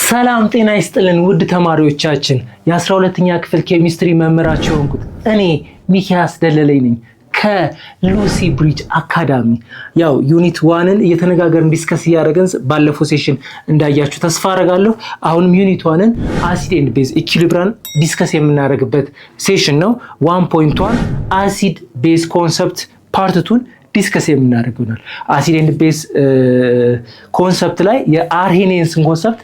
ሰላም ጤና ይስጥልን ውድ ተማሪዎቻችን የ12ኛ ክፍል ኬሚስትሪ መምህራችሁ ሆንኩት እኔ ሚኪያስ ደለለኝ ነኝ ከሉሲ ብሪጅ አካዳሚ። ያው ዩኒት 1ን እየተነጋገርን ዲስከስ ያደረግን ባለፈው ሴሽን እንዳያችሁ ተስፋ አደርጋለሁ። አሁንም ዩኒት 1ን አሲድ ኤንድ ቤዝ ኢኩሊብሪየም ዲስከስ የምናደርግበት ሴሽን ነው። 1.1 አሲድ ቤዝ ኮንሰፕት ፓርት 2ን ዲስከስ የምናደርገው ነው። አሲድ ኤንድ ቤዝ ኮንሰፕት ላይ የአርሄኔንስን ኮንሰፕት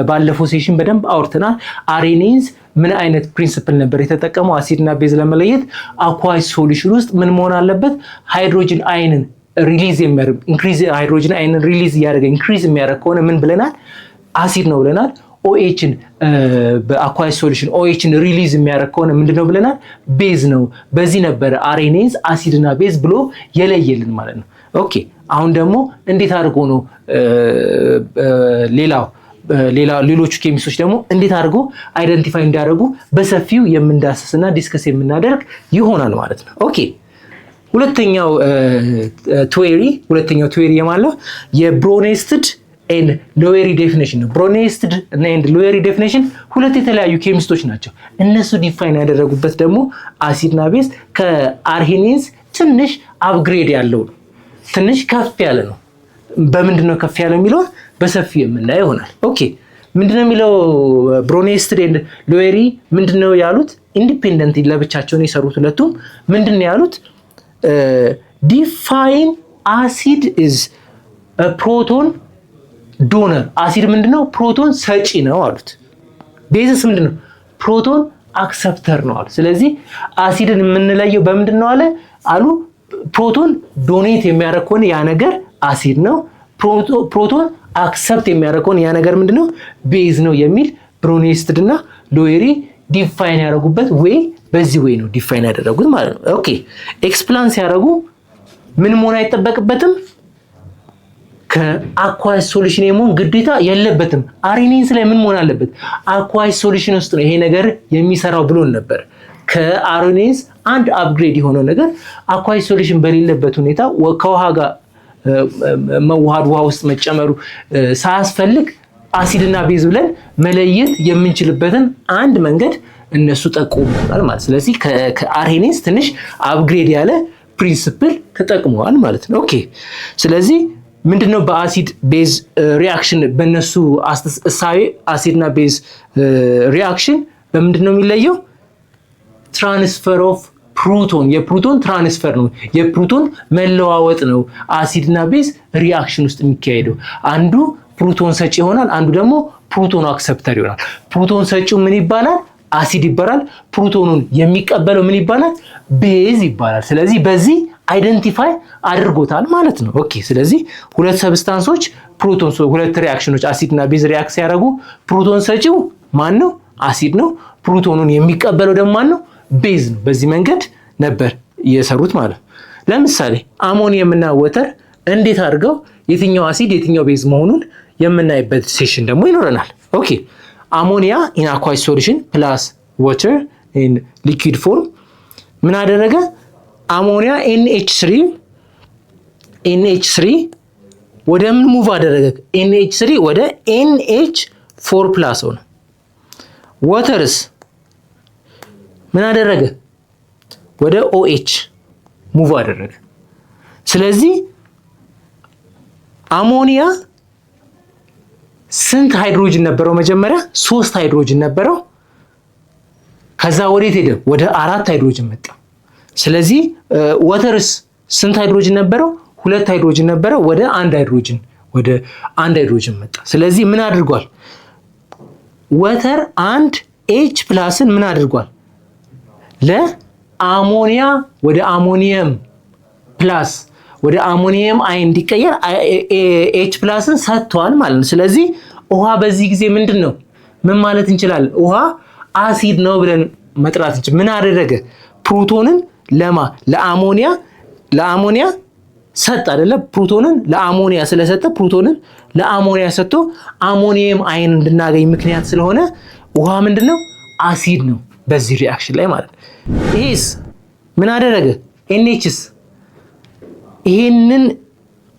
ባለፈው ሴሽን በደንብ አውርተናል። አርሄኔንስ ምን አይነት ፕሪንሲፕል ነበር የተጠቀመው አሲድ እና ቤዝ ለመለየት? አኳይስ ሶሉሽን ውስጥ ምን መሆን አለበት? ሃይድሮጅን አይንን ሪሊዝ የሚያደርግ ኢንክሪዝ ሃይድሮጅን አይንን ሪሊዝ ያደርግ ኢንክሪዝ የሚያደርግ ከሆነ ምን ብለናል? አሲድ ነው ብለናል። ኦኤችን በአኳይስ ሶሉሽን ኦኤችን ሪሊዝ የሚያደርግ ከሆነ ምንድነው ብለናል? ቤዝ ነው። በዚህ ነበር አርሄኔንስ አሲድ እና ቤዝ ብሎ የለየልን ማለት ነው። ኦኬ አሁን ደግሞ እንዴት አድርጎ ነው ሌሎቹ ኬሚስቶች ደግሞ እንዴት አድርጎ አይደንቲፋይ እንዳደረጉ በሰፊው የምንዳስስና ዲስከስ የምናደርግ ይሆናል ማለት ነው። ኦኬ ሁለተኛው ቲዮሪ የማለው የብሮኔስትድ ኤንድ ሎዌሪ ዴፊኒሽን ነው። ብሮኔስትድ ኤንድ ሎዌሪ ዴፊኒሽን ሁለት የተለያዩ ኬሚስቶች ናቸው። እነሱ ዲፋይን ያደረጉበት ደግሞ አሲድና ቤዝ ከአርሄኔንስ ትንሽ አፕግሬድ ያለው ነው። ትንሽ ከፍ ያለ ነው። በምንድነው ከፍ ያለው የሚለው በሰፊው የምናየው ይሆናል። ኦኬ ምንድነው የሚለው ብሮኔስትድ ኤንድ ሎዌሪ ምንድነው ያሉት? ኢንዲፔንደንት ለብቻቸው ነው የሰሩት ሁለቱም። ምንድነው ያሉት? ዲፋይን አሲድ ኢዝ ፕሮቶን ዶነር። አሲድ ምንድነው? ፕሮቶን ሰጪ ነው አሉት። ቤዝስ ምንድነው? ፕሮቶን አክሰፕተር ነው አሉ። ስለዚህ አሲድን የምንለየው በምንድነው አሉ ፕሮቶን ዶኔት የሚያደርግ ከሆነ ያ ነገር አሲድ ነው። ፕሮቶን አክሰፕት የሚያደርግ ከሆነ ያ ነገር ምንድነው? ቤዝ ነው የሚል ብሮኔስትድ እና ሎዌሪ ዲፋይን ያደረጉበት ወይ በዚህ ወይ ነው ዲፋይን ያደረጉት ማለት ነው። ኦኬ ኤክስፕላን ሲያደርጉ ምን መሆን አይጠበቅበትም? ከአኳይስ ሶሉሽን የመሆን ግዴታ የለበትም። አርሄኔንስ ላይ ምን መሆን አለበት? አኳይስ ሶሉሽን ውስጥ ነው ይሄ ነገር የሚሰራው ብሎን ነበር። ከአርሄኔንስ አንድ አፕግሬድ የሆነው ነገር አኳይስ ሶሉሽን በሌለበት ሁኔታ ከውሃ ጋር መዋሃድ ውሃ ውስጥ መጨመሩ ሳያስፈልግ አሲድና ቤዝ ብለን መለየት የምንችልበትን አንድ መንገድ እነሱ ጠቁመዋል ማለት። ስለዚህ ከአርሄኔንስ ትንሽ አፕግሬድ ያለ ፕሪንሲፕል ተጠቅመዋል ማለት ነው። ኦኬ ስለዚህ ምንድነው በአሲድ ቤዝ ሪአክሽን በእነሱ እሳቤ አሲድና ቤዝ ሪአክሽን በምንድነው የሚለየው? ትራንስፈር ኦፍ ፕሮቶን የፕሮቶን ትራንስፈር ነው። የፕሮቶን መለዋወጥ ነው አሲድና ቤዝ ሪአክሽን ውስጥ የሚካሄደው። አንዱ ፕሮቶን ሰጪ ይሆናል፣ አንዱ ደግሞ ፕሮቶን አክሰፕተር ይሆናል። ፕሮቶን ሰጪው ምን ይባላል? አሲድ ይባላል። ፕሮቶኑን የሚቀበለው ምን ይባላል? ቤዝ ይባላል። ስለዚህ በዚህ አይደንቲፋይ አድርጎታል ማለት ነው። ኦኬ ስለዚህ ሁለት ሰብስታንሶች ሁለት ሪአክሽኖች አሲድና ቤዝ ሪአክት ሲያደርጉ ፕሮቶን ሰጪው ማን ነው? አሲድ ነው። ፕሮቶኑን የሚቀበለው ደግሞ ማን ነው? ቤዝ ነው። በዚህ መንገድ ነበር የሰሩት ማለት ነው። ለምሳሌ አሞኒየም እና ወተር እንዴት አድርገው የትኛው አሲድ የትኛው ቤዝ መሆኑን የምናይበት ሴሽን ደግሞ ይኖረናል። ኦኬ አሞኒያ ኢን አኳይስ ሶሉሽን ፕላስ ወተር ኢን ሊኩዊድ ፎርም ምን አደረገ? አሞኒያ NH3 ወደ ምን ሙቭ አደረገ? NH3 ወደ NH4 ፕላስ ሆነ። ወተርስ ምን አደረገ? ወደ OH ሙቭ አደረገ። ስለዚህ አሞኒያ ስንት ሃይድሮጅን ነበረው? መጀመሪያ 3 ሃይድሮጅን ነበረው። ከዛ ወዴት ሄደ? ወደ 4 ሃይድሮጅን መጣ። ስለዚህ ወተርስ ስንት ሃይድሮጅን ነበረው? 2 ሃይድሮጅን ነበረው። ወደ 1 ሃይድሮጅን መጣ። ስለዚህ ምን አድርጓል? ወተር 1 H ፕላስን ምን አድርጓል? ለአሞኒያ ወደ አሞኒየም ፕላስ ወደ አሞኒየም አይን እንዲቀየር H ፕላስን ሰጥቷል ማለት ነው። ስለዚህ ውሃ በዚህ ጊዜ ምንድነው ምን ማለት እንችላለን? ውሃ አሲድ ነው ብለን መጥራት እንችላለን። ምን አደረገ? ፕሮቶንን ለአሞኒያ ሰጥ አይደለ? ፕሮቶንን ለአሞኒያ ስለሰጠ ፕሮቶንን ለአሞኒያ ሰጥቶ አሞኒየም አይን እንድናገኝ ምክንያት ስለሆነ ውሃ ምንድነው? አሲድ ነው በዚህ ሪአክሽን ላይ ማለት ነው። ይሄስ ምን አደረገ? NHስ ይሄንን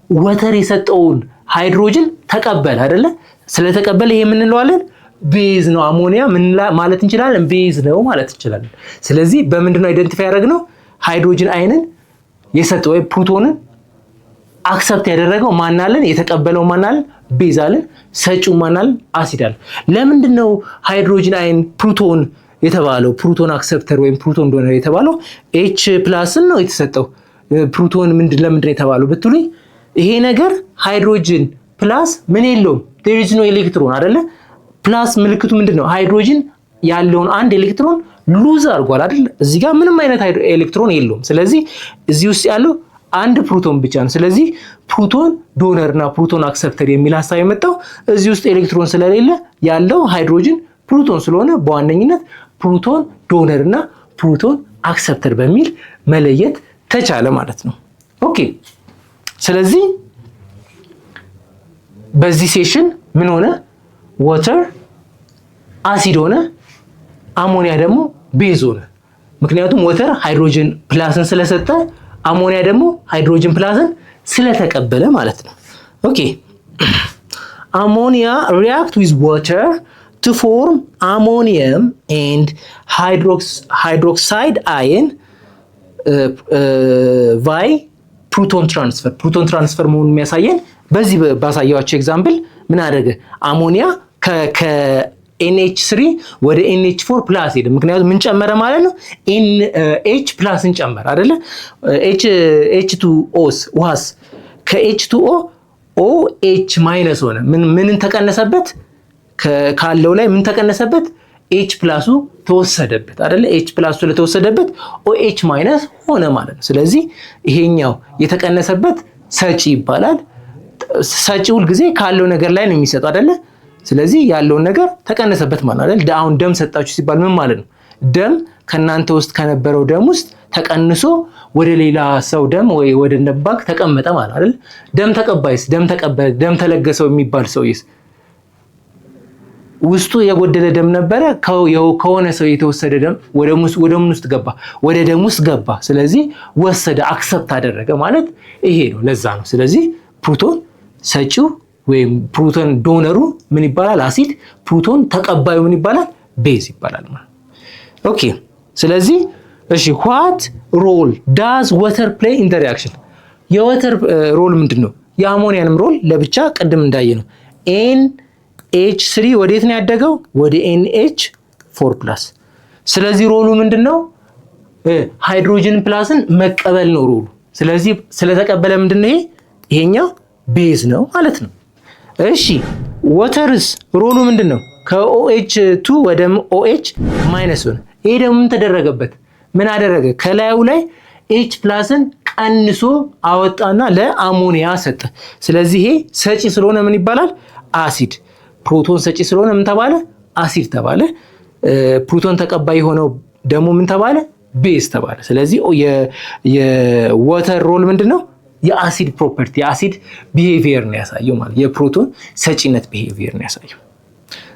ወተር የሰጠውን ሃይድሮጅን ተቀበለ አይደለ? ስለተቀበለ ይሄ ምን እንለዋለን? ቤዝ ነው። አሞኒያ ምን ማለት እንችላለን? ቤዝ ነው ማለት እንችላለን። ስለዚህ በምንድነው አይደንቲፋይ ያደረግነው? ሃይድሮጅን አይንን የሰጠው ወይ ፕሮቶንን አክሰፕት ያደረገው ማናለን? የተቀበለው ማናለን? ቤዝ አለን። ሰጪው ማናለን? አሲድ አለን። ለምንድነው ሃይድሮጅን አይን ፕሮቶን የተባለው? ፕሮቶን አክሰፕተር ወይም ፕሮቶን ዶነር የተባለው ኤች ፕላስን ነው የተሰጠው። ፕሮቶን ለምንድነው የተባለው ብትሉኝ ይሄ ነገር ሃይድሮጅን ፕላስ ምን የለውም? there is no ኤሌክትሮን አይደለ? ፕላስ ምልክቱ ምንድነው? ሃይድሮጅን ያለውን አንድ ኤሌክትሮን ሉዝ አድርጓል አይደል? እዚህ ጋር ምንም አይነት ኤሌክትሮን የለውም። ስለዚህ እዚህ ውስጥ ያለው አንድ ፕሮቶን ብቻ ነው። ስለዚህ ፕሮቶን ዶነር እና ፕሮቶን አክሰፕተር የሚል ሐሳብ የመጣው እዚህ ውስጥ ኤሌክትሮን ስለሌለ ያለው ሃይድሮጅን ፕሮቶን ስለሆነ በዋነኝነት ፕሮቶን ዶነር እና ፕሮቶን አክሰፕተር በሚል መለየት ተቻለ ማለት ነው። ኦኬ ስለዚህ በዚህ ሴሽን ምን ሆነ? ዋተር አሲድ ሆነ፣ አሞኒያ ደግሞ ቤዝ ሆነ። ምክንያቱም ዋተር ሃይድሮጅን ፕላስን ስለሰጠ፣ አሞኒያ ደግሞ ሃይድሮጅን ፕላስን ስለተቀበለ ማለት ነው። ኦኬ አሞኒያ ሪአክት ዊዝ ዋተር to form ammonium and hydroxide ion by proton transfer. ፕሮቶን ትራንስፈር መሆኑን የሚያሳየን በዚህ ባሳያችሁ ኤግዛምፕል ምን አደረገ? አሞኒያ ከNH3 ወደ NH4 ፕላስ ሄደ። ምክንያቱም ምን ጨመረ ማለት ነው? H ፕላስን ጨመረ አይደለ? H2O's ውሃስ ከH2O OH ማይነስ ሆነ። ምንን ተቀነሰበት? ካለው ላይ ምን ተቀነሰበት? H ፕላሱ ተወሰደበት አይደለ? H ፕላሱ ስለተወሰደበት OH ማይነስ ሆነ ማለት ነው። ስለዚህ ይሄኛው የተቀነሰበት ሰጪ ይባላል። ሰጪ ሁል ጊዜ ካለው ነገር ላይ ነው የሚሰጠው አይደለ? ስለዚህ ያለውን ነገር ተቀነሰበት ማለት አይደል? አሁን ደም ሰጣችሁ ሲባል ምን ማለት ነው? ደም ከናንተ ውስጥ ከነበረው ደም ውስጥ ተቀንሶ ወደ ሌላ ሰው ደም ወይ ወደ ነባክ ተቀመጠ ማለት አይደል? ደም ተቀባይስ፣ ደም ተቀበለ፣ ደም ተለገሰው የሚባል ሰውዬስ ውስጡ የጎደለ ደም ነበረ። ከሆነ ሰው የተወሰደ ደም ወደ ምን ውስጥ ገባ? ወደ ደም ውስጥ ገባ። ስለዚህ ወሰደ፣ አክሰፕት አደረገ ማለት ይሄ ነው። ለዛ ነው። ስለዚህ ፕሮቶን ሰጪው ወይም ፕሮቶን ዶነሩ ምን ይባላል? አሲድ። ፕሮቶን ተቀባዩ ምን ይባላል? ቤዝ ይባላል ማለት። ኦኬ ስለዚህ እሺ what role does water play in the reaction? የዋተር ሮል ምንድነው? የአሞኒያንም ሮል ለብቻ ቅድም እንዳየ ነው። NH3 ወዴት ነው ያደገው? ወደ NH4+። ስለዚህ ሮሉ ምንድነው? ሃይድሮጅን ፕላስን መቀበል ነው ሮሉ። ስለዚህ ስለተቀበለ ምንድነው ይሄኛው ቤዝ ነው ማለት ነው። እሺ ዋተርስ ሮሉ ምንድነው? ከOH2 ወደ OH ማይነስ ሆነ። ይሄ ደግሞ ምን ተደረገበት? ምን አደረገ? ከላዩ ላይ H ፕላስን ቀንሶ አወጣና ለአሞኒያ ሰጠ። ስለዚህ ይሄ ሰጪ ስለሆነ ምን ይባላል? አሲድ። ፕሮቶን ሰጪ ስለሆነ ምን ተባለ? አሲድ ተባለ። ፕሮቶን ተቀባይ የሆነው ደግሞ ምን ተባለ? ቤዝ ተባለ። ስለዚህ የዋተር ሮል ምንድነው? የአሲድ ፕሮፐርቲ፣ የአሲድ ቢሄቪየር ነው ያሳየው ማለት፣ የፕሮቶን ሰጪነት ቢሄቪየር ነው ያሳየው።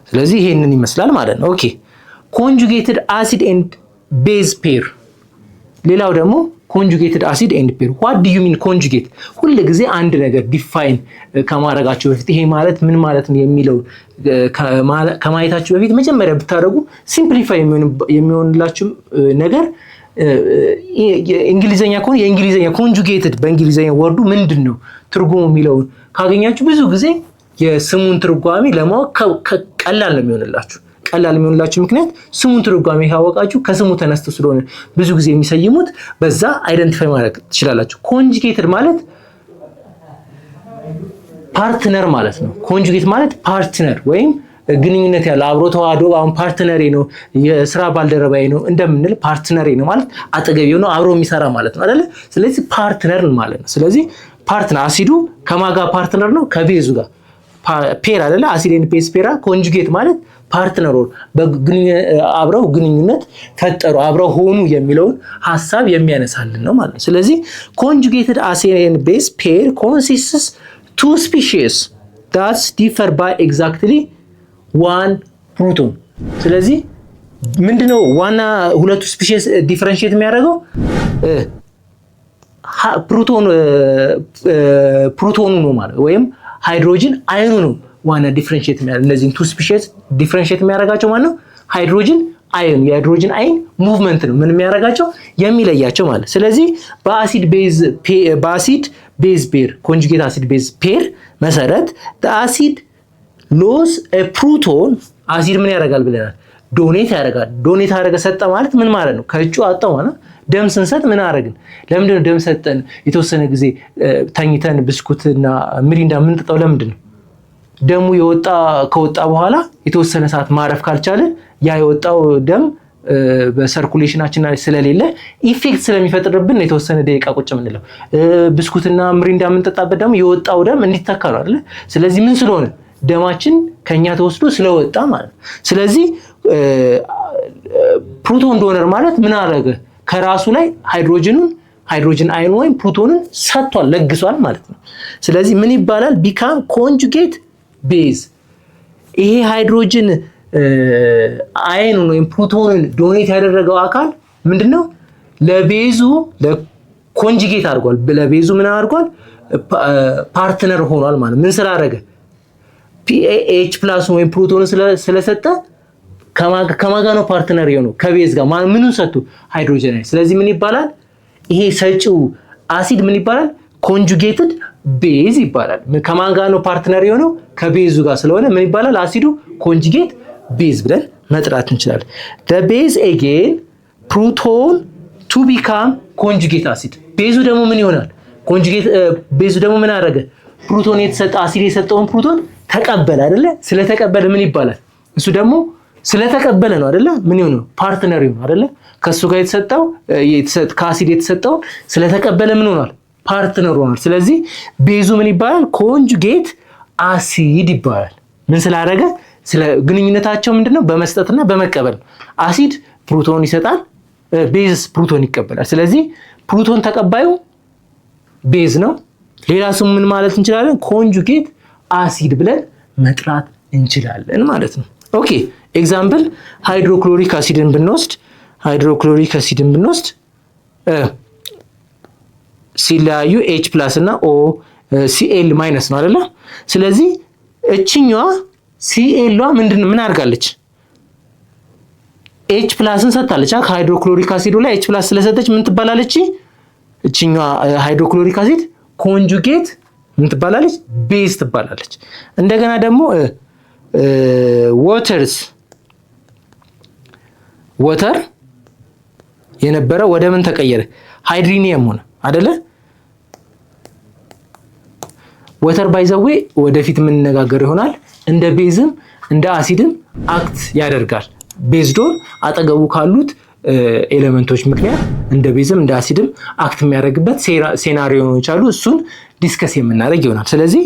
ስለዚህ ይሄንን ይመስላል ማለት ነው። ኦኬ ኮንጁጌትድ አሲድ ኤንድ ቤዝ ፔር። ሌላው ደግሞ ኮንጁጌትድ አሲድ ኤንድ ፔር። ዋት ዱ ዩ ሚን ኮንጁጌት? ሁሉ ጊዜ አንድ ነገር ዲፋይን ከማድረጋችሁ በፊት ይሄ ማለት ምን ማለት ነው የሚለው ከማየታችሁ በፊት መጀመሪያ ብታደርጉ ሲምፕሊፋይ የሚሆንላችሁ ነገር እንግሊዘኛ ከሆነ የእንግሊዘኛ ኮንጁጌትድ በእንግሊዘኛ ወርዱ ምንድን ነው ትርጉሙ የሚለውን ካገኛችሁ ብዙ ጊዜ የስሙን ትርጓሜ ለማወቅ ቀላል ነው የሚሆንላችሁ። ቀላል የሚሆንላችሁ ምክንያት ስሙን ትርጓሜ ካወቃችሁ ከስሙ ተነስቶ ስለሆነ ብዙ ጊዜ የሚሰይሙት በዛ አይደንቲፋይ ማድረግ ትችላላችሁ። ኮንጁጌትድ ማለት ፓርትነር ማለት ነው። ኮንጁጌት ማለት ፓርትነር ወይም ግንኙነት ያለው አብሮ ተዋህዶ አሁን ፓርትነሬ ነው የስራ ባልደረባዬ ነው እንደምንል ፓርትነሬ ነው ማለት አጠገቤው ነው አብሮ የሚሰራ ማለት ነው አይደለ? ስለዚህ ፓርትነር ማለት ነው። ስለዚህ ፓርትነር አሲዱ ከማጋ ፓርትነር ነው ከቤዙ ጋር ፔር አይደለ? አሲድ ኤንድ ቤዝ ፔራ። ኮንጁጌት ማለት ፓርትነር አብረው ግንኙነት ፈጠሩ አብረው ሆኑ የሚለውን ሐሳብ የሚያነሳልን ነው ማለት ነው። ስለዚህ ኮንጁጌትድ አሲድ ኤንድ ቤዝ ፔር consists two species that differ by exactly one proton። ስለዚህ ምንድነው ዋና ሁለቱ ስፒሺስ ዲፈረንሺየት የሚያደርገው? ፕሮቶኑ ነው ማለት ወይም ሃይድሮጅን አይኑ ነው ዋና ዲፈረንሺየት የሚያደርግ እነዚህን ቱ ስፒሺስ ዲፈረንሺየት የሚያደርጋቸው ማነው? ሃይድሮጅን አየን። የሃይድሮጅን አየን ሙቭመንት ነው ምን የሚያደርጋቸው የሚለያቸው ማለት። ስለዚህ በአሲድ ቤዝ ፔር ኮንጁጌት አሲድ ቤዝ ፔር መሰረት አሲድ ሎስ ፕሮቶን አሲድ ምን ያደርጋል ብለናል? ዶኔት ያደርጋል። ዶኔት አደረገ ሰጠ ማለት ምን ማለት ነው? ከእጩ አጣው ማለት ደም ስንሰጥ ምን አደረግን? ለምንድን ነው ደም ሰጠን? የተወሰነ ጊዜ ተኝተን ብስኩትና ሚሪንዳ የምንጠጣው ለምንድን ነው? ደሙ ከወጣ በኋላ የተወሰነ ሰዓት ማረፍ ካልቻለ ያ የወጣው ደም በሰርኩሌሽናችን ላይ ስለሌለ ኢፌክት ስለሚፈጥርብን የተወሰነ ደቂቃ ቁጭ ምንለው። ብስኩትና ሚሪንዳ የምንጠጣበት ደግሞ የወጣው ደም እንዲተካ ነው አይደል? ስለዚህ ምን ስለሆነ ደማችን ከኛ ተወስዶ ስለወጣ ማለት ነው። ስለዚህ ፕሮቶን ዶነር ማለት ምን አደረገ? ከራሱ ላይ ሃይድሮጅን አየን ወይም ፕሮቶንን ሰጥቷል፣ ለግሷል ማለት ነው። ስለዚህ ምን ይባላል? ቢካም ኮንጁጌት ቤዝ። ይሄ ሃይድሮጅን አየኑን ወይም ፕሮቶንን ዶኔት ያደረገው አካል ምንድነው? ለቤዙ ለኮንጁጌት አድርጓል። ለቤዙ ምን አድርጓል? ፓርትነር ሆኗል ማለት ምን ስላደረገ? H ፕላስ ወይም ፕሮቶንን ስለሰጠ ከማጋ ነው ፓርትነር የሆነው? ከቤዝ ጋር ምኑን ሰጥቶ? ሃይድሮጅን አየን። ስለዚህ ምን ይባላል? ይሄ ሰጪው አሲድ ምን ይባላል? ኮንጁጌትድ ቤዝ ይባላል። ከማን ጋር ነው ፓርትነር የሆነው? ከቤዙ ጋር ስለሆነ ምን ይባላል? አሲዱ ኮንጁጌት ቤዝ ብለን መጥራት እንችላለን። the base again proton to become conjugate acid። ቤዙ ደግሞ ምን ይሆናል? ኮንጁጌት ቤዙ ደግሞ ምን አደረገ? ፕሮቶን የተሰጠ አሲድ የሰጠውን ፕሮቶን ተቀበለ አይደለ? ስለተቀበለ ምን ይባላል? እሱ ደግሞ ስለተቀበለ ነው አይደለ? ምን ይሆነው? ፓርትነር ይሆነው አይደለ? ከሱ ጋር የተሰጠው ከአሲድ የተሰጠው ስለተቀበለ ምን ሆኗል? ፓርትነር ሆኗል። ስለዚህ ቤዙ ምን ይባላል? ኮንጁጌት አሲድ ይባላል። ምን ስላደረገ? ስለ ግንኙነታቸው ምንድነው? በመስጠትና በመቀበል። አሲድ ፕሮቶን ይሰጣል፣ ቤዝ ፕሮቶን ይቀበላል። ስለዚህ ፕሮቶን ተቀባዩ ቤዝ ነው። ሌላ ስሙ ምን ማለት እንችላለን? ኮንጁጌት አሲድ ብለን መጥራት እንችላለን ማለት ነው። ኦኬ ኤግዛምፕል ሃይድሮክሎሪክ አሲድን ብንወስድ ሲለያዩ H ፕላስ እና O Cl ማይነስ ነው አይደለ? ስለዚህ እችኛዋ Cl ምን አድርጋለች? H ፕላስን ሰጥታለች። ከሃይድሮክሎሪክ አሲዱ ላይ H ፕላስ ስለሰጠች ምን ትባላለች? እችኛዋ ሃይድሮክሎሪክ አሲድ ኮንጁጌት ምን ትባላለች? ቤዝ ትባላለች። እንደገና ደግሞ ወተር የነበረ ወደ ምን ተቀየረ? ሃይድሪኒየም ሆነ አይደለ? ወተር ባይዘዌ ወደፊት የምንነጋገር ይሆናል። እንደ ቤዝም እንደ አሲድም አክት ያደርጋል። ቤዝዶን አጠገቡ ካሉት ኤሌመንቶች ምክንያት እንደ ቤዝም እንደ አሲድም አክት የሚያደርግበት ሴናሪዮዎች አሉ። እሱን ዲስከስ የምናደርግ ይሆናል። ስለዚህ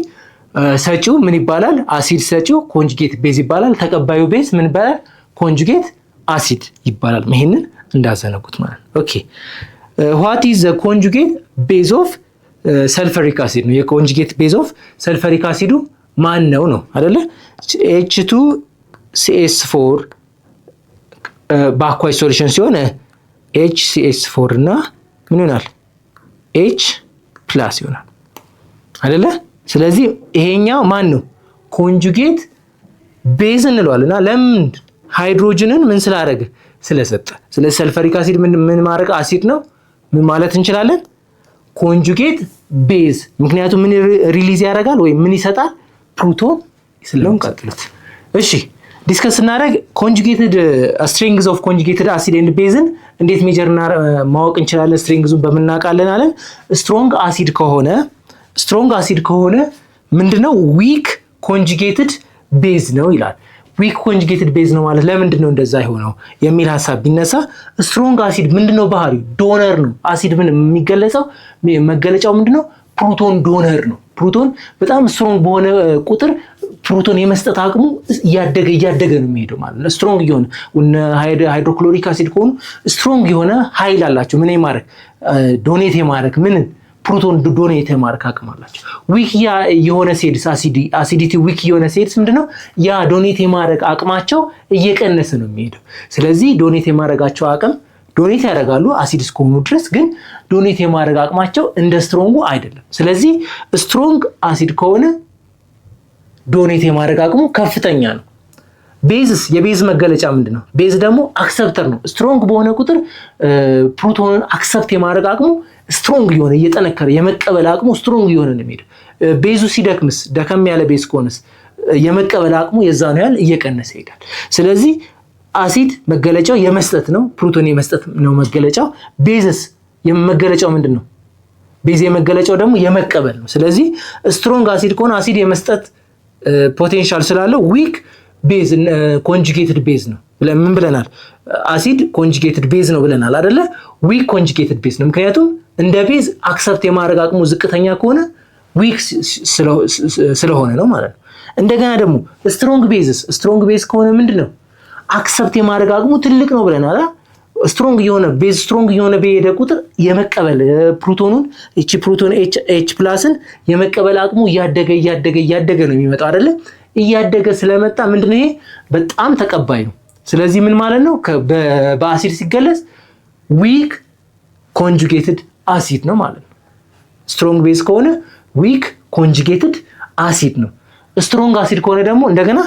ሰጪው ምን ይባላል? አሲድ ሰጪው ኮንጁጌት ቤዝ ይባላል። ተቀባዩ ቤዝ ምን ይባላል? ኮንጁጌት አሲድ ይባላል። ይሄንን እንዳዘነጉት ማለት ነው። ኦኬ ዋት ኢዝ ዘ ኮንጁጌት ቤዝ ኦፍ ሰልፈሪክ አሲድ ነው። የኮንጁጌት ቤዝ ኦፍ ሰልፈሪክ አሲዱ ማን ነው አይደለ? H2CS4 በአኳይ ሶሉሽን ሲሆን HCS4 እና ምን ይሆናል? H ፕላስ ይሆናል አይደለ? ስለዚህ ይሄኛው ማን ነው? ኮንጁጌት ቤዝ እንለዋልና ለምን? ሃይድሮጅንን ምን ስላደረገ? ስለሰጠ። ስለዚህ ሰልፈሪክ አሲድ ምን ማድረግ አሲድ ነው? ምን ማለት እንችላለን? ኮንጁጌት ቤዝ። ምክንያቱም ምን ሪሊዝ ያደርጋል ወይም ምን ይሰጣል? ፕሮቶን ስለሆነ ቀጥሉት። እሺ ዲስከስ እናደርግ ኮንጁጌትድ ስትሪንግስ ኦፍ ኮንጁጌትድ አሲድ ኤንድ ቤዝን እንዴት ሜጀር ማወቅ እንችላለን? ስትሪንግዙን በመናቃለን አለን። ስትሮንግ አሲድ ከሆነ ምንድነው? ዊክ ኮንጁጌትድ ቤዝ ነው ይላል። ዊክ ኮንጁጌትድ ቤዝ ነው ማለት ለምንድን ነው እንደዛ የሆነው የሚል ሐሳብ ቢነሳ፣ ስትሮንግ አሲድ ምንድነው ባህሪው? ዶነር ነው። አሲድ ምን የሚገለጸው መገለጫው ምንድነው? ፕሮቶን ዶነር ነው። ፕሮቶን በጣም ስትሮንግ በሆነ ቁጥር ፕሮቶን የመስጠት አቅሙ እያደገ ነው የሚሄደው ማለት ነው። ስትሮንግ የሆነ ሃይድሮክሎሪክ አሲድ ከሆኑ ስትሮንግ የሆነ ኃይል አላቸው። ምን የማድረግ ዶኔት የማድረግ ምን ፕሮቶን ዶኔት የማድረግ አቅም አላቸው። ዊክ የሆነ ሴልስ አሲዲቲ ዊክ የሆነ ሴልስ ምንድነው? ያ ዶኔት የማድረግ አቅማቸው እየቀነሰ ነው የሚሄደው። ስለዚህ ዶኔት የማድረጋቸው አቅም ዶኔት ያደርጋሉ አሲድ እስከሆኑ ድረስ፣ ግን ዶኔት የማድረግ አቅማቸው እንደ ስትሮንጉ አይደለም። ስለዚህ ስትሮንግ አሲድ ከሆነ ዶኔት የማድረግ አቅሙ ከፍተኛ ነው። ቤዝስ የቤዝ መገለጫ ምንድነው? ቤዝ ደግሞ አክሰፕተር ነው። ስትሮንግ በሆነ ቁጥር ፕሮቶንን አክሰፕት የማድረግ አቅሙ ስትሮንግ የሆነ እየጠነከረ የመቀበል አቅሙ ስትሮንግ የሆነ ነው የሚሄደው። ቤዙ ሲደክምስ ደከም ያለ ቤዝ ከሆነስ የመቀበል አቅሙ የዛን ያህል እየቀነሰ ይሄዳል። ስለዚህ አሲድ መገለጫው የመስጠት ነው፣ ፕሮቶን የመስጠት ነው መገለጫው። ቤዝስ የመገለጫው ምንድነው? ቤዝ የመገለጫው ደግሞ የመቀበል ነው። ስለዚህ ስትሮንግ አሲድ ከሆነ አሲድ የመስጠት ፖቴንሻል ስላለው ዊክ ቤዝ ኮንጁጌትድ ቤዝ ነው ብለን ምን ብለናል? አሲድ ኮንጁጌትድ ቤዝ ነው ብለናል አይደለ? ዊክ ኮንጁጌትድ ቤዝ ነው። ምክንያቱም እንደ ቤዝ አክሰፕት የማድረግ አቅሙ ዝቅተኛ ከሆነ ዊክ ስለሆነ ነው ማለት ነው። እንደገና ደግሞ ስትሮንግ ቤዝ ከሆነ ምንድነው? አክሰፕት የማድረግ አቅሙ ትልቅ ነው ብለናል። ስትሮንግ የሆነ ቤዝ ስትሮንግ የሆነ በሄደ ቁጥር የመቀበል ፕሮቶኑን ፕሮቶን ኤች ፕላስን የመቀበል አቅሙ እያደገ ነው የሚመጣው አይደለ? እያደገ ስለመጣ ምንድነው ይሄ በጣም ተቀባይ ነው። ስለዚህ ምን ማለት ነው? በአሲድ ሲገለጽ ዊክ ኮንጁጌትድ አሲድ ነው ማለት ነው። ስትሮንግ ቤዝ ከሆነ ዊክ ኮንጁጌትድ አሲድ ነው። ስትሮንግ አሲድ ከሆነ ደግሞ እንደገና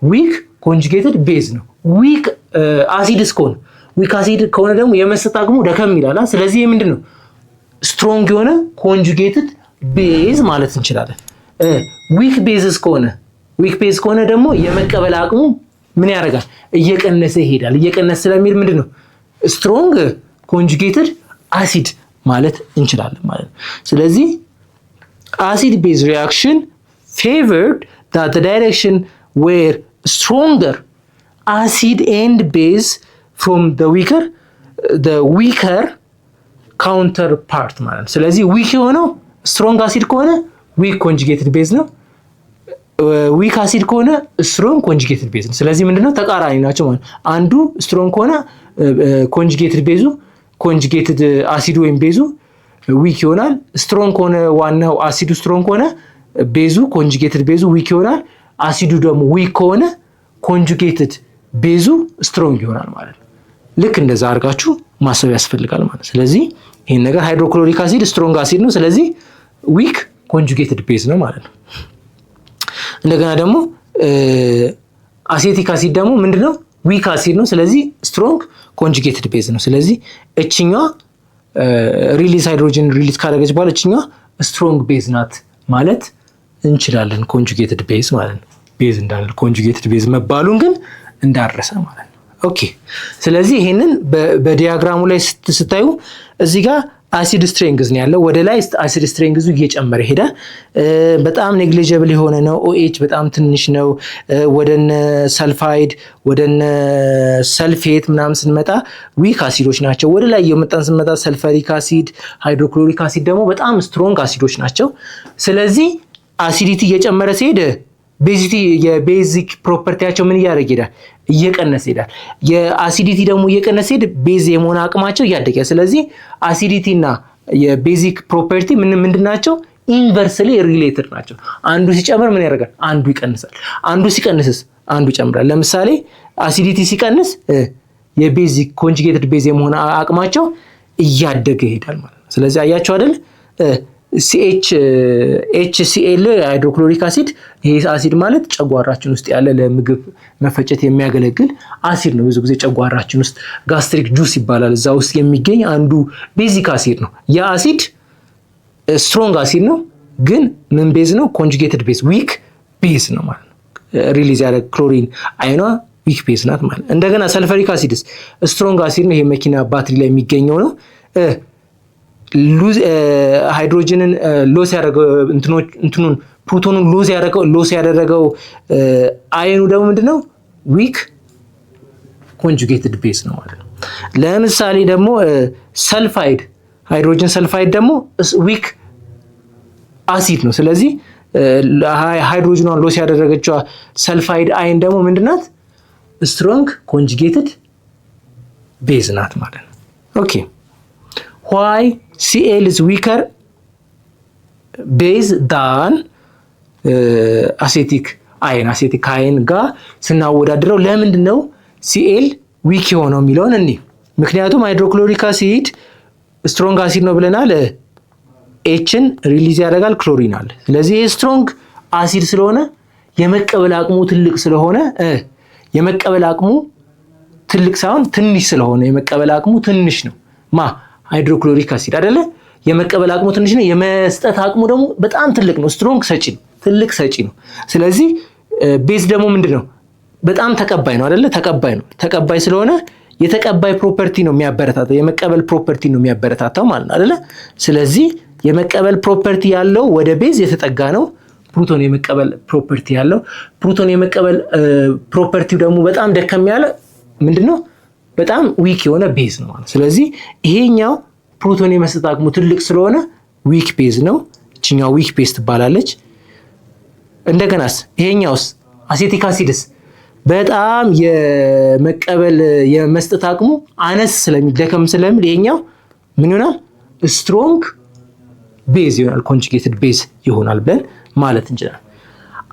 ዊክ ኮንጁጌትድ ቤዝ ነው። ዊክ አሲድ ከሆነ ደግሞ የመስጠት አቅሙ ደከም ይላል። ስለዚህ ምንድነው? ስትሮንግ የሆነ ኮንጁጌትድ ቤዝ ማለት እንችላለን። ዊክ ቤዝ ከሆነ ደግሞ የመቀበል አቅሙ ምን ያደርጋል? እየቀነሰ ይሄዳል። እየቀነሰ ስለሚሄድ ምንድነው? ስትሮንግ ኮንጁጌትድ አሲድ ማለት እንችላለን ማለት ነው። ስለዚህ አሲድ ቤዝ ሪአክሽን favored that the direction where stronger acid and base from the weaker counterpart ማለት ነው። ስለዚህ ዊክ የሆነው ስትሮንግ አሲድ ከሆነ ዊክ ኮንጁጌትድ ቤዝ ነው። ዊክ አሲድ ከሆነ ስትሮንግ ኮንጁጌትድ ቤዝ ነው። ስለዚህ ምንድነው? ተቃራኒ ናቸው ማለት ነው። አንዱ ስትሮንግ ከሆነ ኮንጁጌትድ አሲዱ ወይም ቤዙ ዊክ ይሆናል። ስትሮንግ ከሆነ ዋናው አሲዱ ስትሮንግ ከሆነ ቤዙ ኮንጁጌትድ ቤዙ ዊክ ይሆናል። አሲዱ ደግሞ ዊክ ከሆነ ኮንጁጌትድ ቤዙ ስትሮንግ ይሆናል ማለት ነው። ልክ እንደዛ አድርጋችሁ ማሰብ ያስፈልጋል ማለት ነው። ስለዚህ ይሄን ነገር ሃይድሮክሎሪክ አሲድ ስትሮንግ አሲድ ነው። ስለዚህ ዊክ ኮንጁጌትድ ቤዝ ነው ማለት ነው። እንደገና ደግሞ አሴቲክ አሲድ ደግሞ ምንድነው? ዊክ አሲድ ነው። ስለዚህ ስትሮንግ ኮንጁጌትድ ቤዝ ነው። ስለዚህ እችኛዋ ሪሊዝ ሃይድሮጅን ሪሊዝ ካደረገች በኋላ እችኛዋ ስትሮንግ ቤዝ ናት ማለት እንችላለን። ኮንጁጌትድ ቤዝ ማለት ነው። ቤዝ እንዳለ ኮንጁጌትድ ቤዝ መባሉን ግን እንዳረሰ ማለት ነው። ኦኬ። ስለዚህ ይሄንን በዲያግራሙ ላይ ስታዩ እዚህ ጋር አሲድ ስትሬንግዝ ነው ያለው። ወደ ላይ አሲድ ስትሬንግዙ እየጨመረ ይሄዳል። በጣም ኔግሊጀብል የሆነ ነው። ኦኤች በጣም ትንሽ ነው። ወደነ ሰልፋይድ ወደነ ሰልፌት ምናምን ስንመጣ ዊክ አሲዶች ናቸው። ወደ ላይ እየመጣን ስንመጣ ሰልፈሪክ አሲድ፣ ሃይድሮክሎሪክ አሲድ ደግሞ በጣም ስትሮንግ አሲዶች ናቸው። ስለዚህ አሲዲቲ እየጨመረ ሲሄድ የቤዚክ ፕሮፐርቲያቸው ምን እያደረገ ይሄዳል? እየቀነሰ ይሄዳል። የአሲዲቲ ደግሞ እየቀነሰ ይሄድ ቤዝ የመሆን አቅማቸው እያደገ። ስለዚህ አሲዲቲ እና የቤዚክ ፕሮፐርቲ ምንድን ናቸው? ኢንቨርስሊ ሪሌትድ ናቸው። አንዱ ሲጨምር ምን ያደርጋል? አንዱ ይቀንሳል። አንዱ ሲቀንስስ አንዱ ይጨምራል። ለምሳሌ አሲዲቲ ሲቀንስ የቤዚክ ኮንጁጌትድ ቤዝ የመሆን አቅማቸው እያደገ ይሄዳል ማለት ነው። ስለዚህ አያቸው አይደል? HCl ሃይድሮክሎሪክ አሲድ። ይሄ አሲድ ማለት ጨጓራችን ውስጥ ያለ ለምግብ መፈጨት የሚያገለግል አሲድ ነው። ብዙ ጊዜ ጨጓራችን ውስጥ ጋስትሪክ ጁስ ይባላል። እዛ ውስጥ የሚገኝ አንዱ ቤዚክ አሲድ ነው። ያ አሲድ ስትሮንግ አሲድ ነው፣ ግን ምን ቤዝ ነው? ኮንጁጌትድ ቤዝ ዊክ ቤዝ ነው ማለት ነው። ሪሊዝ ያለ ክሎሪን አይኗ ዊክ ቤዝ ናት ማለት ነው። እንደገና ሰልፈሪክ አሲድስ ስትሮንግ አሲድ ነው። ይሄ መኪና ባትሪ ላይ የሚገኘው ነው። ሃይድሮጅንን ሎስ ያደረገው እንትኑን ፕሮቶኑን ሎስ ያደረገው አየኑ ደግሞ ምንድነው? ዊክ ኮንጁጌትድ ቤዝ ነው ማለት ነው። ለምሳሌ ደግሞ ሰልፋይድ ሃይድሮጅን ሰልፋይድ ደግሞ ዊክ አሲድ ነው። ስለዚህ ሃይድሮጅኗን ሎስ ያደረገችው ሰልፋይድ አይን ደግሞ ምንድናት? ስትሮንግ ኮንጁጌትድ ቤዝ ናት ማለት ነው። ኦኬ why Cl is weaker base than አሴቲክ አይን ጋር ስናወዳድረው ለምንድን ነው Cl ዊክ የሆነው የሚለውን እኔ ምክንያቱም ሃይድሮክሎሪክ አሲድ ስትሮንግ አሲድ ነው ብለናል። ኤችን ሪሊዝ ያደርጋል፣ ክሎሪን አለ። ስለዚህ ይሄ ስትሮንግ አሲድ ስለሆነ የመቀበል አቅሙ ትልቅ ስለሆነ የመቀበል አቅሙ ትልቅ ሳይሆን ትንሽ ስለሆነ የመቀበል አቅሙ ትንሽ ነው። ሃይድሮክሎሪክ አሲድ አይደለ? የመቀበል አቅሙ ትንሽ ነው፣ የመስጠት አቅሙ ደግሞ በጣም ትልቅ ነው። ስትሮንግ ሰጪ ነው፣ ትልቅ ሰጪ ነው። ስለዚህ ቤዝ ደግሞ ምንድነው? በጣም ተቀባይ ነው አይደለ? ተቀባይ ነው። ተቀባይ ስለሆነ የተቀባይ ፕሮፐርቲ ነው የሚያበረታታው፣ የመቀበል ፕሮፐርቲ ነው የሚያበረታታው ማለት ነው አይደለ? ስለዚህ የመቀበል ፕሮፐርቲ ያለው ወደ ቤዝ የተጠጋ ነው። ፕሮቶን የመቀበል ፕሮፐርቲ ያለው፣ ፕሮቶን የመቀበል ፕሮፐርቲው ደግሞ በጣም ደከም ያለ ምንድነው? በጣም ዊክ የሆነ ቤዝ ነው ማለት። ስለዚህ ይሄኛው ፕሮቶን የመስጠት አቅሙ ትልቅ ስለሆነ ዊክ ቤዝ ነው። እቺኛው ዊክ ቤዝ ትባላለች። እንደገናስ ይሄኛውስ አሴቲክ አሲድስ በጣም የመቀበል የመስጠት አቅሙ አነስ ስለሚል ደከም ስለሚል ይሄኛው ምን ይሆናል? ስትሮንግ ቤዝ ይሆናል፣ ኮንጁጌትድ ቤዝ ይሆናል ብለን ማለት እንችላለን።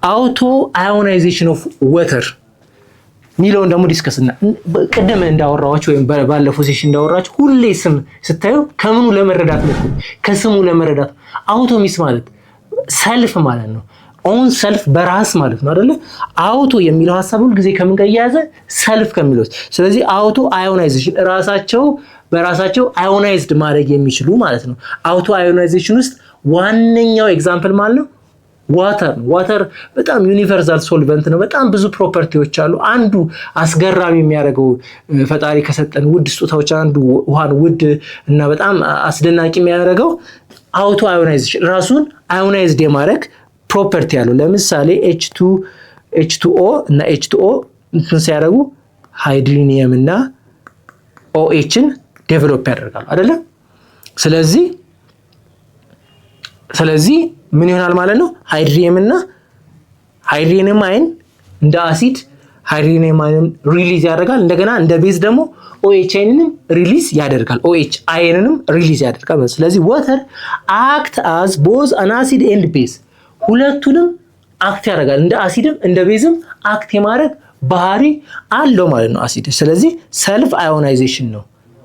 አውቶ አዮናይዜሽን ኦፍ ወተር ሚለውን ደግሞ ዲስከስና ቅድም እንዳወራችሁ ወይም ባለፈው ሴሽን እንዳወራችሁ ሁሌ ስም ስታዩ ከምኑ ለመረዳት ነው? ከስሙ ለመረዳት። አውቶ ሚስ ማለት ሰልፍ ማለት ነው። ኦን ሰልፍ በራስ ማለት ነው አይደለ? አውቶ የሚለው ሐሳብ ሁሉ ጊዜ ከምን ጋር ያያዘ? ሰልፍ ከሚለው። ስለዚህ አውቶ አዮናይዜሽን ራሳቸው በራሳቸው አዮናይዝድ ማድረግ የሚችሉ ማለት ነው። አውቶ አዮናይዜሽን ውስጥ ዋነኛው ኤግዛምፕል ማለት ነው ዋተር ነው። ዋተር በጣም ዩኒቨርሳል ሶልቨንት ነው። በጣም ብዙ ፕሮፐርቲዎች አሉ። አንዱ አስገራሚ የሚያደርገው ፈጣሪ ከሰጠን ውድ ስጦታዎች አንዱ ውሃን ውድ እና በጣም አስደናቂ የሚያደርገው አውቶ አዮናይዜሽን ራሱን አዮናይዝድ የማድረግ ፕሮፐርቲ ያለው። ለምሳሌ H2O እና H2O እንትን ሲያደርጉ ሃይድሮኒየም እና OHን ዴቨሎፕ ያደርጋሉ አይደለ? ስለዚህ ምን ይሆናል ማለት ነው? ሃይድሮኒየም አይን እንደ አሲድ ሃይድሮኒየም አይንን ሪሊዝ ያደርጋል። እንደገና እንደ ቤዝ ደግሞ OH አይንንም ሪሊዝ ያደርጋል። OH አይንንም ሪሊዝ ያደርጋል። ስለዚህ ዋተር አክት አዝ ቦዝ አን አሲድ ኤንድ ቤዝ፣ ሁለቱንም አክት ያደርጋል። እንደ አሲድም እንደ ቤዝም አክት የማድረግ ባህሪ አለው ማለት ነው አሲድ። ስለዚህ ሰልፍ አዮናይዜሽን ነው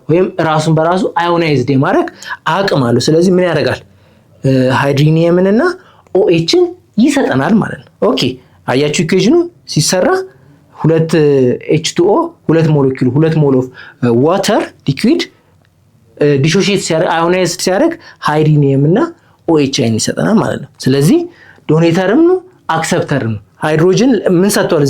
ወይም ራሱን በራሱ አዮናይዝድ የማድረግ አቅም አለው። ስለዚህ ምን ያደርጋል? ሃይድሮኒየምን እና OHን ይሰጠናል ማለት ነው። ኦኬ አያችሁ ኢኩዌሽኑ ሲሰራ ሁለት H2O ሁለት ሞል ኦፍ ዋተር ሊኩዊድ ዲሶሺየት ሲያደርግ አዮናይዝድ ሲያደርግ ሃይድሮኒየም እና OH አይን ይሰጠናል ማለት ነው። ስለዚህ ዶኔተርም ነው አክሰፕተርም ነው። ሃይድሮጅን ምን ሰጥቷል?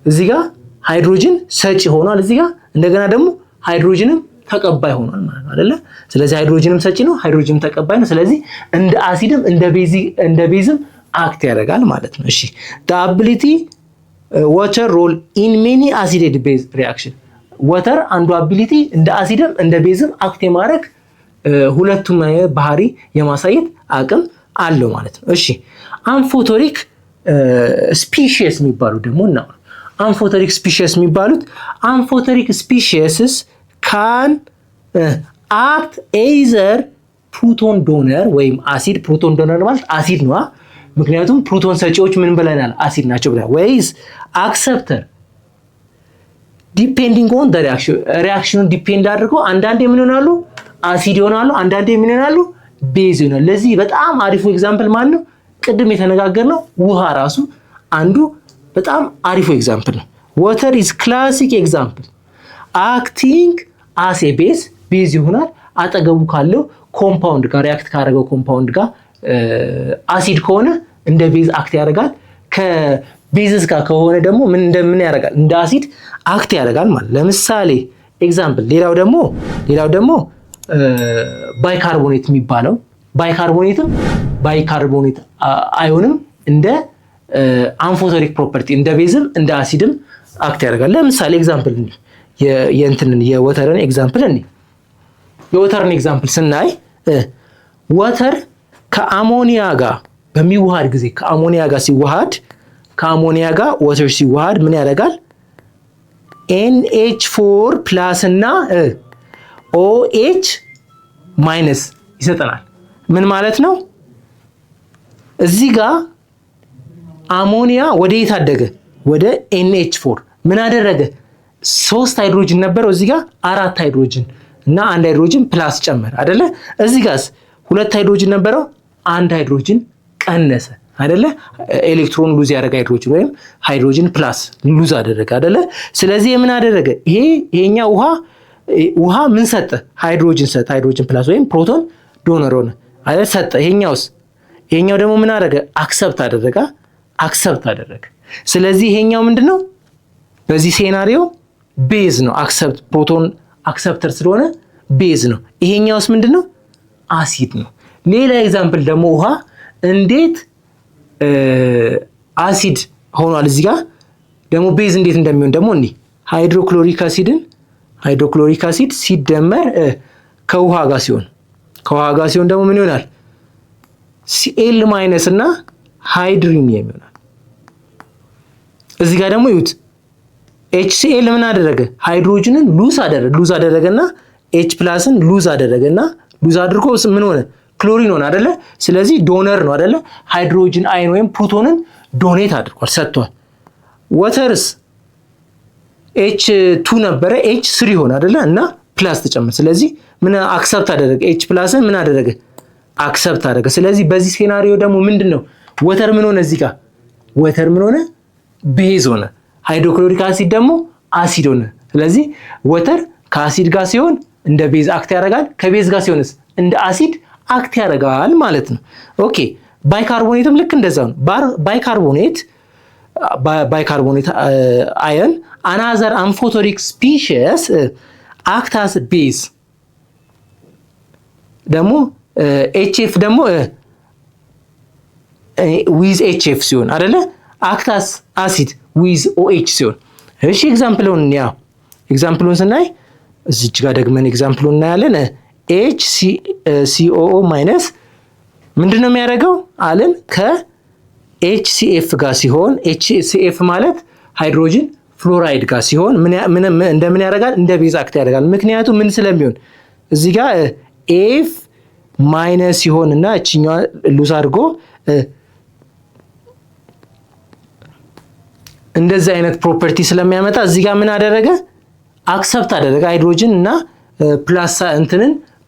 እዚህ ጋር ሃይድሮጅን ሰጪ ሆኗል። እዚህ ጋር እንደገና ደግሞ ሃይድሮጅንም ተቀባይ ሆኗል ማለት ነው አይደለ? ስለዚህ ሃይድሮጅንም ሰጪ ነው፣ ሃይድሮጅንም ተቀባይ ነው። ስለዚህ እንደ አሲድም እንደ ቤዝም አክት ያደርጋል ማለት ነው። እሺ the ability water role in many acid base reaction water አንዱ አቢሊቲ እንደ አሲድም እንደ ቤዝም አክት የማድረግ ሁለቱም ባህሪ የማሳየት አቅም አለው ማለት ነው። እሺ አምፎተሪክ ስፒሺስ የሚባሉ ደግሞ ነው። አምፎተሪክ ስፒሺስ የሚባሉት አምፎተሪክ ስፒሺስስ ካን አክት ኤዘር ፕሮቶን ዶነር ወይም አሲድ። ፕሮቶን ዶነር ማለት አሲድ ነው፣ ምክንያቱም ፕሮቶን ሰጪዎች ምን ብለናል? አሲድ ናቸው ብለናል። ወይስ አክሰፕተር ዲፔንዲንግ ኦን ዘ ሪአክሽኑን ዲፔንድ አድርገው አንዳንዴ ምን ይሆናሉ? አሲድ ይሆናሉ፣ አንዳንዴ ምን ይሆናሉ? ቤዝ ይሆናሉ። ለዚህ በጣም አሪፉ ኤግዛምፕል ማለት ነው ቅድም የተነጋገርነው ውሃ ራሱ አንዱ በጣም አሪፉ ኤግዛምፕል ነው። ዋተር ኢዝ ክላሲክ ኤግዛምፕል አክቲንግ አስ ኤ ቤዝ ይሆናል። አጠገቡ ካለው ኮምፓውንድ ጋር ሪአክት ካደረገው ኮምፓውንድ ጋር አሲድ ከሆነ እንደ ቤዝ አክት ያደርጋል። ከቤዝስ ጋር ከሆነ ደግሞ ምን ያደርጋል? እንደ አሲድ አክት ያደርጋል ማለት። ለምሳሌ ኤግዛምፕል ሌላው ደግሞ ባይካርቦኔት የሚባለው ባይካርቦኔት አዮንም እንደ አምፎተሪክ ፕሮፐርቲ እንደ ቤዝም እንደ አሲድም አክት ያደርጋል። ለምሳሌ ኤግዛምፕል የወተርን ኤግዛምፕል ስናይ ወተር ከአሞኒያ ጋር በሚዋሃድ ጊዜ ከአሞኒያ ጋር ወተር ሲዋሃድ ምን ያደርጋል? NH4 ፕላስ እና OH ማይነስ ይሰጠናል። ምን ማለት ነው? እዚህ ጋር አሞኒያ ወደ የት አደገ? ወደ NH4 ምን አደረገ? 3 ሃይድሮጅን ነበረው፣ እዚህ ጋር 4 ሃይድሮጅን እና 1 ሃይድሮጅን ፕላስ ጨመረ አይደለ? እዚህ ጋርስ 2 ሃይድሮጅን ነበረው፣ 1 ሃይድሮጅን ቀነሰ አይደለ? ኤሌክትሮን ሉዝ ያደረገ ሃይድሮጅን ወይም ሃይድሮጅን ፕላስ ሉዝ አደረገ አይደለ? ስለዚህ ምን አደረገ? ይሄኛ ውሃ ምን ሰጠ? ሃይድሮጅን ሰጠ። ሃይድሮጅን ፕላስ ወይም ፕሮቶን ዶነር ሆነ አይደል? ሰጠ። ይሄኛው ደግሞ ምን አደረገ? አክሰፕት አደረገ። ስለዚህ ይሄኛው ምንድነው? በዚህ ሴናሪዮ ቤዝ ነው። ፕሮቶን አክሰፕተር ስለሆነ ቤዝ ነው። ይሄኛውስ ምንድነው? አሲድ ነው። ሌላ ኤግዛምፕል ደግሞ ውሃ እንዴት አሲድ ሆኗል። እዚህ ጋር ደግሞ ቤዝ እንዴት እንደሚሆን ደግሞ ሃይድሮክሎሪክ አሲድ ሲደመር ከውሃ ጋር ሲሆን ደግሞ ምን ይሆናል? ሲኤል ማይነስ እና ሃይድሪኒየም ይሆናል። እዚህ ጋር ደግሞ ይዩት HCl ምን አደረገ? ሃይድሮጅንን ሉዝ አደረገና H ፕላስን ሉዝ አደረገና ሉዝ አድርጎ ምን ሆነ? ክሎሪን ሆነ አይደለ? ስለዚህ ዶነር ነው አይደለ? ሃይድሮጅን አይን ወይም ፕሮቶንን ዶኔት አድርጓል፣ ሰጥቷል። ወተርስ H2 ነበረ H3 ሆነ አይደለ? እና ፕላስ ተጨመረ። ስለዚህ ምን አክሰፕት አደረገ? H ፕላስን ምን አደረገ? አክሰፕት አደረገ። ስለዚህ በዚህ ሴናሪዮ ደግሞ ምንድነው? ወተር ምን ሆነ? እዚህ ጋር ወተር ምን ሆነ? ቤዝ ሆነ። ሃይድሮክሎሪክ አሲድ ደግሞ አሲድ ሆነ። ስለዚህ ወተር ከአሲድ ጋር ሲሆን እንደ ቤዝ አክት ያደርጋል፣ ከቤዝ ጋር ሲሆንስ እንደ አሲድ አክት ያደርጋል ማለት ነው። ኦኬ ባይካርቦኔትም ልክ እንደዛው ነው። ባይካርቦኔት አየን አናዘር አምፎቶሪክ ስፒሺስ አክት አስ ቤዝ ደግሞ ኤችኤፍ ደግሞ ዊዝ ኤችኤፍ ሲሆን አይደለ? አክት አስ አሲድ ዊዝ ኦኤች ሲሆን። እሺ ኤግዛምፕሉን ስናይ እዚች ጋር ደግመን ኤግዛምፕሉን እናያለን። HCOO ማይነስ ምንድነው የሚያደርገው አለን? ከHCF ጋር ሲሆን HCF ማለት ሃይድሮጅን ፍሎራይድ ጋር ሲሆን እንደምን ያደርጋል? እንደ ቤዝ አክት ያደርጋል። ምክንያቱም ምን ስለሚሆን እዚህ ጋር ኤፍ ማይነስ ሲሆንና እችኛዋ ሉዝ አድርጎ እንደዚህ አይነት ፕሮፐርቲ ስለሚያመጣ እዚህ ጋር ምን አደረገ? አክሰፕት አደረገ። ሃይድሮጅን እና ፕላስ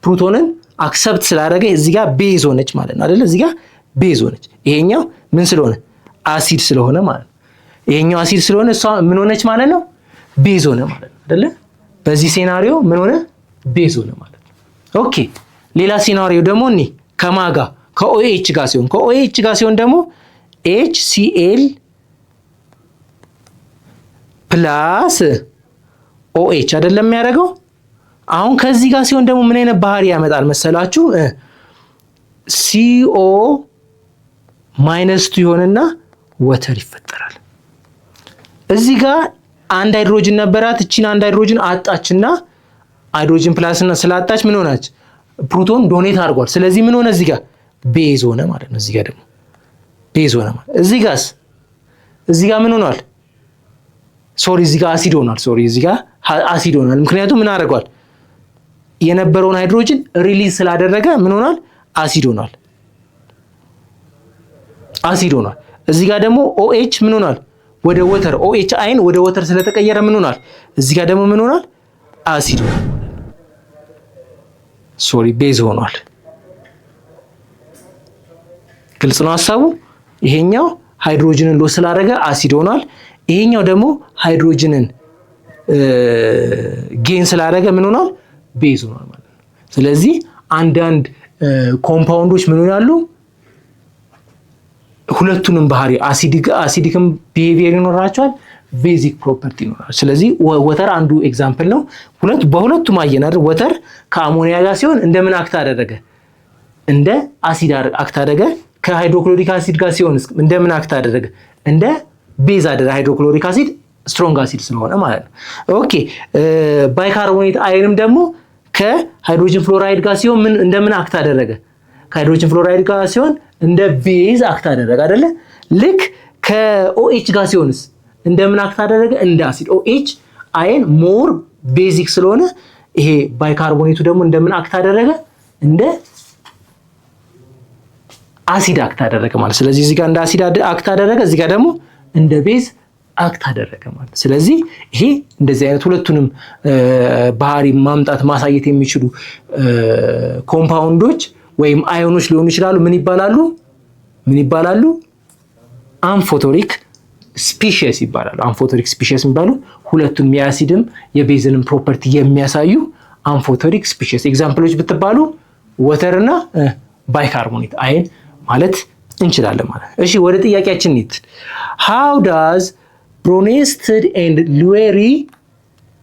ፕሮቶንን አክሰፕት ስላደረገ እዚህ ጋር ቤዝ ሆነች ማለት ነው አይደለ? እዚህ ጋር ቤዝ ሆነች። ይሄኛው ምን ስለሆነ? አሲድ ስለሆነ ማለት ነው። ይሄኛው አሲድ ስለሆነ እሷ ምን ሆነች ማለት ነው? ቤዝ ሆነ ማለት ነው አይደለ? በዚህ ሴናሪዮ ምን ሆነ? ቤዝ ሆነ ማለት ነው። ኦኬ ሌላ ሴናሪዮ ደግሞ ከማጋ ከኦኤች ጋር ሲሆን ደግሞ HCl ፕላስ OH አይደለም የሚያደርገው። አሁን ከዚህ ጋር ሲሆን ደግሞ ምን አይነት ባህሪ ያመጣል መሰላችሁ? CO -2 ይሆንና ወተር ይፈጠራል። እዚህ ጋር አንድ ሃይድሮጅን ነበራት፣ እቺን አንድ ሃይድሮጅን አጣችና ሃይድሮጅን ፕላስና ስላጣች ምን ሆነች? ፕሮቶን ዶኔት አድርጓል። ስለዚህ ምን ሆነ? እዚህ ጋር ቤዝ ሆነ ማለት ነው። እዚህ ጋር ደግሞ ቤዝ ሆነ ማለት እዚህ ጋር ምን ሆኗል? እዚህ ጋር አሲድ ሆኗል። ምክንያቱም ምን አድርጓል? የነበረውን ሃይድሮጅን ሪሊዝ ስላደረገ ምን ሆኗል? አሲድ ሆኗል። እዚህ ጋር ደግሞ OH ምን ሆኗል? ወደ ወተር OH አይን ወደ ወተር ስለተቀየረ ምን ሆኗል? እዚህ ጋር ደግሞ ምን ሆኗል? አሲድ ሆኗል። ቤዝ ሆኗል። ግልጽ ነው ሐሳቡ። ይሄኛው ሃይድሮጅንን ሎስ ስላደረገ አሲድ ሆኗል። ይሄኛው ደግሞ ሃይድሮጅንን ጌን ስላደረገ ምን ሆኗል? ቤዝ ሆኗል ማለት ነው። ስለዚህ አንዳንድ ኮምፓውንዶች ምን ሆናሉ? ሁለቱንም ባህሪ አሲዲክም ቢሄቪየር ይኖራቸዋል፣ ቤዚክ ፕሮፐርቲ ይኖራል። ስለዚህ ወተር አንዱ ኤግዛምፕል ነው። በሁለቱም አየን አይደል? ወተር ከአሞኒያ ጋር ሲሆን እንደምን አክት አደረገ? እንደ አሲድ አክት አደረገ። ከሃይድሮክሎሪክ አሲድ ጋር ሲሆን እንደምን አክት አደረገ? እንደ ቤዝ አደረገ። ሃይድሮክሎሪክ አሲድ ስትሮንግ አሲድ ስለሆነ ማለት ነው። ኦኬ ባይካርቦኔት አይንም ደግሞ ከሃይድሮጅን ፍሎራይድ ጋር ሲሆን እንደምን አክት አደረገ? ከሃይድሮጅን ፍሎራይድ ጋር ሲሆን እንደ ቤዝ አክት አደረገ አይደለ? ልክ ከኦኤች ጋር ሲሆንስ እንደምን አክት አደረገ? እንደ አሲድ። OH አይን ሞር ቤዚክ ስለሆነ ይሄ ባይካርቦኔቱ ደግሞ እንደምን አክት አደረገ? እንደ አሲድ አክት አደረገ ማለት። ስለዚህ እዚህ ጋር እንደ አሲድ አክት አደረገ፣ እዚህ ጋር ደግሞ እንደ ቤዝ አክት አደረገ ማለት። ስለዚህ ይሄ እንደዚህ አይነት ሁለቱንም ባህሪ ማምጣት ማሳየት የሚችሉ ኮምፓውንዶች ወይም አዮኖች ሊሆኑ ይችላሉ። ምን ይባላሉ? አምፎተሪክ ስፒሺስ ይባላሉ። አምፎተሪክ ስፒሺስ የሚባሉ ሁለቱም የአሲድም የቤዝንም ፕሮፐርቲ የሚያሳዩ አምፎተሪክ ስፒሺስ ኤግዛምፕሎች ብትባሉ ወተር እና ባይካርቦኔት አይን ማለት እንችላለን ማለት። እሺ ወደ ጥያቄያችን እንሂድ። how does Bronsted and Lueri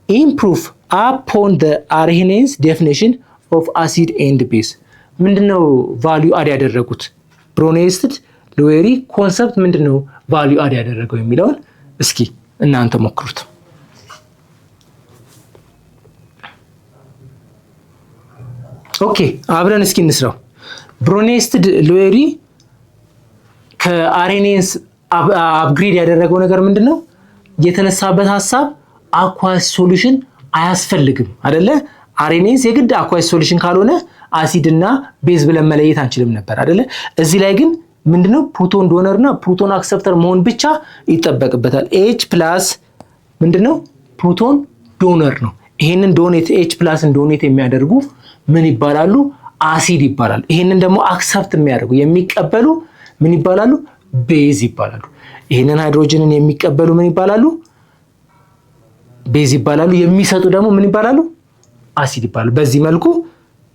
improve upon the Arrhenius definition of acid and base? ምንድነው ቫልዩ አድ ያደረጉት? Bronsted ሉዌሪ ኮንሰፕት ምንድነው ቫልዩ አድ ያደረገው የሚለውን እስኪ እናንተ ሞክሩት። ኦኬ አብረን እስኪ እንስራው። Bronsted ሉዌሪ ከአሬኔንስ አፕግሬድ ያደረገው ነገር ምንድነው? የተነሳበት ሐሳብ አኳስ ሶሉሽን አያስፈልግም አይደለ? አሬኔንስ የግድ አኳስ ሶሉሽን ካልሆነ አሲድ እና ቤዝ ብለን መለየት አንችልም ነበር አይደለ? እዚህ ላይ ግን ምንድነው ፕሮቶን ዶነር እና ፕሮቶን አክሰፕተር መሆን ብቻ ይጠበቅበታል። H+ ምንድነው ፕሮቶን ዶነር ነው። ይሄንን ዶኔት H+ ዶኔት የሚያደርጉ ምን ይባላሉ? አሲድ ይባላሉ። ይሄንን ደግሞ አክሰፕት የሚያደርጉ የሚቀበሉ ምን ይባላሉ? ቤዝ ይባላሉ። ይሄንን ሃይድሮጅንን የሚቀበሉ ምን ይባላሉ? ቤዝ ይባላሉ። የሚሰጡ ደግሞ ምን ይባላሉ? አሲድ ይባላሉ። በዚህ መልኩ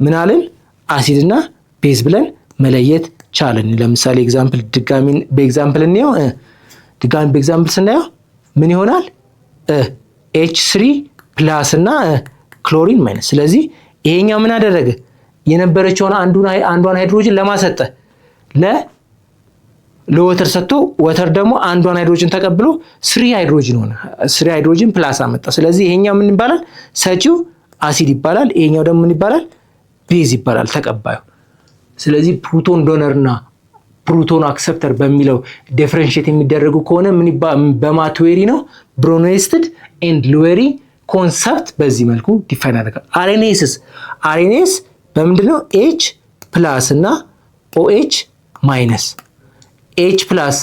ምን አለን? አሲድ እና ቤዝ ብለን መለየት ቻለን። ለምሳሌ ኤግዛምፕል ድጋሚ በኤግዛምፕል እንየው። ድጋሚ በኤግዛምፕል ስናየው ምን ይሆናል? H3+ እና ክሎሪን ማይነስ። ስለዚህ ይሄኛው ምን አደረገ? የነበረችውን አንዷን ሃይድሮጅን ለማሰጠ ለወተር ሰጥቶ ወተር ደግሞ አንዷን ሃይድሮጅን ተቀብሎ 3 ሃይድሮጅን ሆነ። 3 ሃይድሮጅን ፕላስ አመጣ። ስለዚህ ይሄኛው ምን ይባላል? ሰጪው አሲድ ይባላል። ይሄኛው ደግሞ ምን ይባላል? ቤዝ ይባላል ተቀባዩ። ስለዚህ ፕሮቶን ዶነር እና ፕሮቶን አክሰፕተር በሚለው ዲፈረንሺየት የሚደረጉ ከሆነ ምን በማትዌሪ ነው? Bronsted and Lueri ኮንሰፕት በዚህ መልኩ ዲፋይን አደረገ። አሬኔስ በምንድነው? H+ እና OH- H+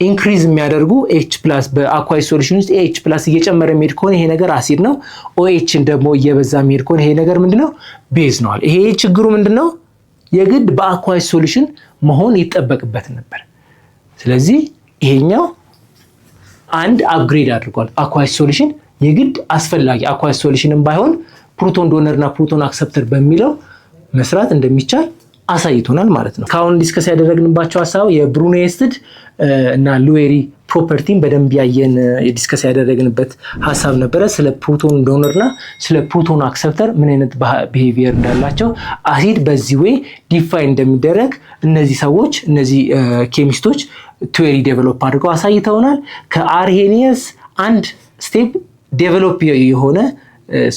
ኢንክሪዝ የሚያደርጉ H+ በአኳስ ሶሉሽን ውስጥ H+ እየጨመረ የሚሄድ ከሆነ ይሄ ነገር አሲድ ነው። OHን ደግሞ እየበዛ የሚሄድ ከሆነ ይሄ ነገር ምንድነው? ቤዝ ነው። ይሄ ችግሩ ምንድነው? የግድ በአኳስ ሶሉሽን መሆን ይጠበቅበት ነበር። ስለዚህ ይሄኛው አንድ አፕግሬድ አድርጓል። አኳስ ሶሉሽን የግድ አስፈላጊ አኳስ ሶሉሽንም ባይሆን ፕሮቶን ዶነር እና ፕሮቶን አክሰፕተር በሚለው መስራት እንደሚቻል አሳይቶናል ማለት ነው። ካሁን ዲስከስ ያደረግንባቸው ሐሳብ የብሩኔስትድ እና ሉዌሪ ፕሮፐርቲን በደንብ ያየን ዲስከስ ያደረግንበት ሐሳብ ነበረ። ስለ ፕሮቶን ዶነር እና ስለ ፕሮቶን አክሰፕተር ምን አይነት ቢሄቪየር እንዳላቸው አሲድ በዚህ ዌይ ዲፋይን እንደሚደረግ እነዚህ ሰዎች እነዚህ ኬሚስቶች ቲዮሪ ዴቨሎፕ አድርገው አሳይተውናል። ከአርሄኒየስ አንድ ስቴፕ ዴቨሎፕ የሆነ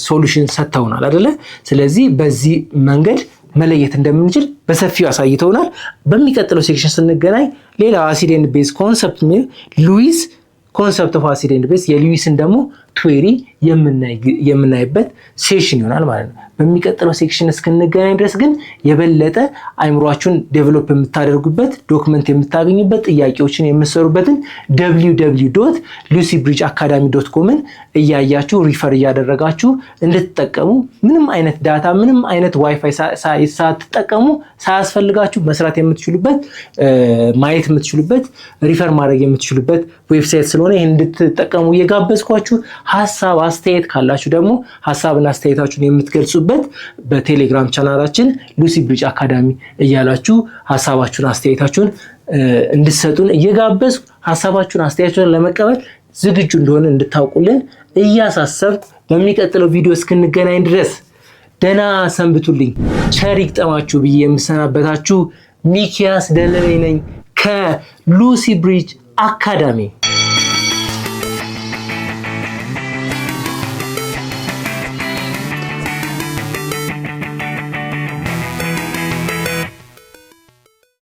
ሶሉሽን ሰጥተውናል አይደለ? ስለዚህ በዚህ መንገድ መለየት እንደምንችል በሰፊው አሳይተውናል። በሚቀጥለው ሴክሽን ስንገናኝ ሌላ አሲድ ኤንድ ቤዝ ኮንሰፕት ነው ሉዊስ ኮንሰፕት ኦፍ አሲድ ኤንድ ቤዝ የሉዊስን ደግሞ ቲዮሪ የምናይበት ሴሽን ይሆናል ማለት ነው። በሚቀጥለው ሴክሽን እስክንገናኝ ድረስ ግን የበለጠ አይምሯችሁን ዴቨሎፕ የምታደርጉበት ዶክመንት የምታገኙበት ጥያቄዎችን የምትሰሩበትን www.lucybridgeacademy.com እያያችሁ ሪፈር እያደረጋችሁ እንድትጠቀሙ ምንም አይነት ዳታ ምንም አይነት ዋይፋይ ሳትጠቀሙ ሳያስፈልጋችሁ መስራት የምትችሉበት ማየት የምትችሉበት ሪፈር ማድረግ የምትችሉበት ዌብሳይት ስለሆነ ይሄን እንድትጠቀሙ እየጋበዝኳችሁ ሐሳብ አስተያየት ካላችሁ ደግሞ ሐሳብና አስተያየታችሁን የምትገልጹበት በቴሌግራም ቻናላችን ሉሲ ብሪጅ አካዳሚ እያላችሁ ሐሳባችሁን አስተያየታችሁን እንድትሰጡን እየጋበዝኩ ሐሳባችሁን አስተያየታችሁን ለመቀበል ዝግጁ እንደሆነ እንድታውቁልን እያሳሰብኩ በሚቀጥለው ቪዲዮ እስክንገናኝ ድረስ ደህና ሰንብቱልኝ። ቸር ይግጠማችሁ ብዬ የምሰናበታችሁ ሚኪያስ ደለለኝ ነኝ ከሉሲ ብሪጅ አካዳሚ።